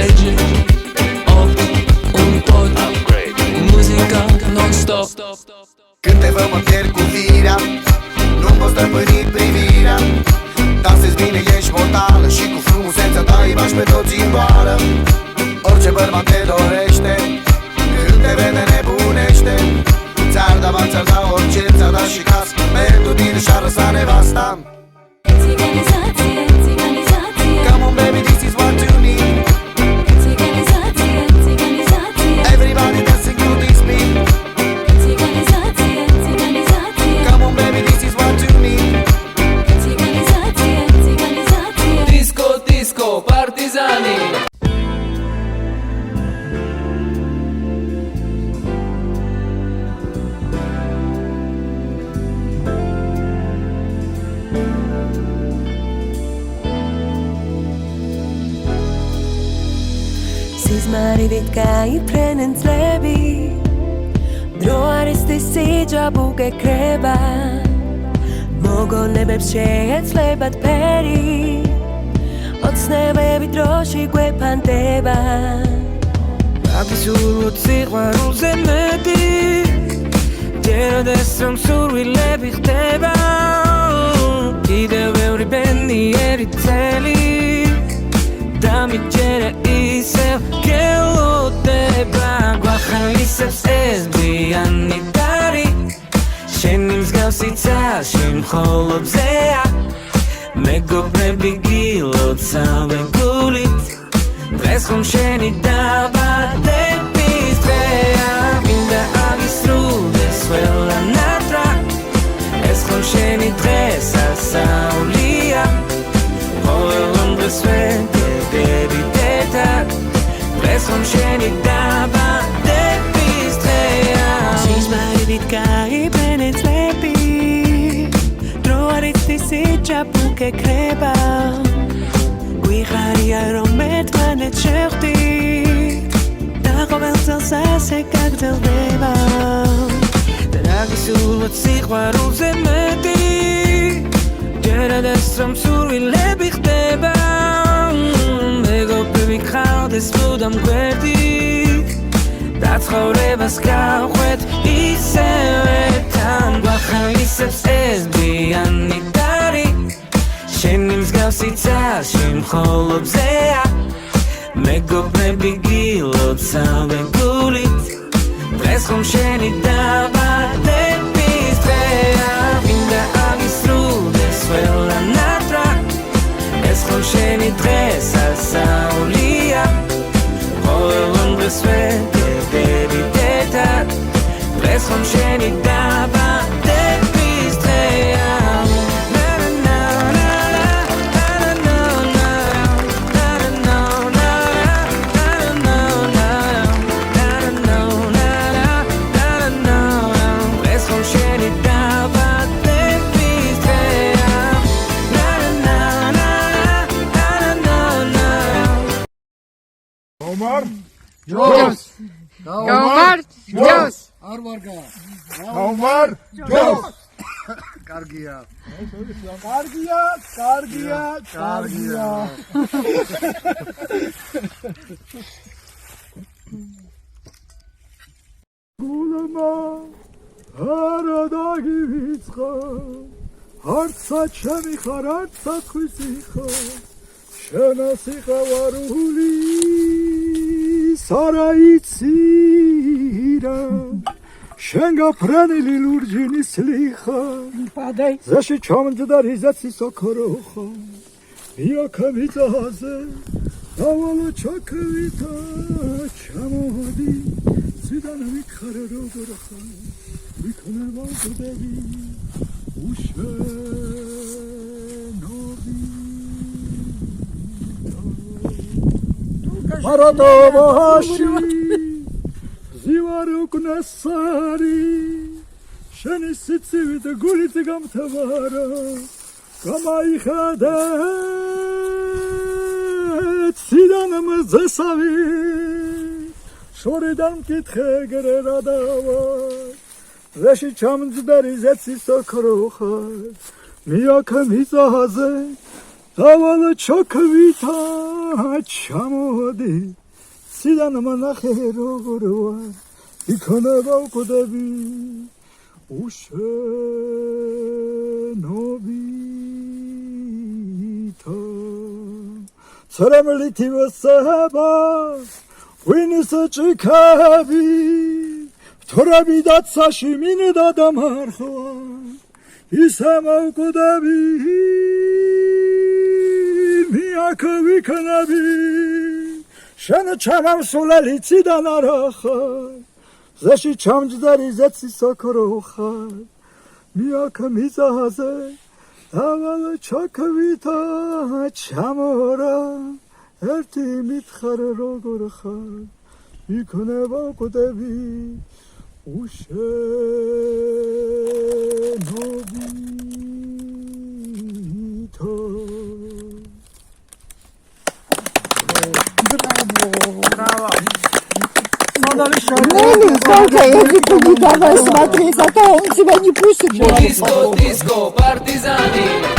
legend of un pod música non-stop. Cânteva-mă pierd cu firea, nu poți stăpâni privirea. Dansezi bine, ești mortală și cu frumusețea ta îi bași pe toți în boală. Orice bărbat te dorește, când te vede nebunește. Ți-ar da bani, ți-ar da orice, ți-ar da și casă. Pentru tine și-ar lăsa nevasta. Țiganizație, țiganizație. Come on baby, this is what you need. Țiganizație, țiganizație. Everybody dancing to this beat. Țiganizație, țiganizație. Come on baby, this is what you need. Țiganizație, țiganizație. Disco, disco, partizani. სიზმარივით გაიფრენენ წლები დრო არის თისიჯა ბუგეკრება მოგონებებს შეეცლებათ ფერი ოცნებები დროში გვეფანტება აგისურვოთ სიყვარულზე მეტი ჯეროდეს რომ სურვილები ხდება კიდევ ბევრი ბედნიერი წელი დამიჯერე ისევ გელოდება გვახალისებს ეს ბიანი დარი შენი მსგავსი ცალში მხოლობზეა მეგობრები გილოცავენ გულით დღეს ხომ შენი დაბადების დღეა მინდა აგისრულდეს ყველანატრად ეს ხომ შენი დღესასწაულია ყოველ დღეს ვენდებები დედა დღეს ხომ შენი დაბადების დღეა სიზმარივით გაიფრენენ წლები დრო არის თისიჯა ბუგეკრება გვიხარია რომ ერთმანეთს შევხვდით და ყოველ წელს ასე გაგრძელდება და აგისურვოთ სიყვარულზე მეტი ჯეროდეს რომ სურვილები ხდება მეგობრები გყავდეს მუდამ გვერდით და ცხოვრებას გავყვეთ ისევე თან გვახალისებს ეს ბიანი დარი შენი მსგავსი ცალში მხოლობზეა მეგობრები გილოცავენ გულით დღეს ხომ შენი დაბადების დღეა მინდა აგისრულდეს ყველანატრად ეს ხომ შენი დღესასწაულია ყოველ დღეს ვენდებები დედა დღეს ხომ შენი დაბადების დღეა Jos! Gaumar! Jos! Arvarga! Gaumar! Jos! Kargia! Kargia! Kargia! Kargia! Gulama aradagi vitsxa hartsa chami kharatsa khvisikha shenasi khavaruli Saraitsira Shenga pranili lurjini slicha Zashi chamdari zatsi sokorocha Yakamita haze Avalo chakavita Chamodi Zidana mikharero goracha Mikhaneva budevi Ushe novi Maradavashi Zivaruk Nasari Shani sitsi with the guliti gamtavara Kamai Khadet Sidanam Zesavi Shoridan Kithe Geradava Reshi Chamdari Zetsi Sokroha Miyakamiza Haze დავალ ჩოქვითა ჩამოდი ციდან მონახე როგორ ვარ იქნება უკდები უშენობითო ცრემლითი ვსება ვინს ჭიქები თორები დაცაში მინდა დამარხვა ისე მოვკვდები მიაქ ვიქნები შენ ჩამავსულელი ციდან არა ხარ ზეში ჩამჯდარი ზეცი სოქრო ხარ მიაქ მიზაზე დავალ ჩოქვითა ჩამორა ერთი მითხარ როგორ ხარ იქნება კვდები უშენობითო Disco, disco, partizani.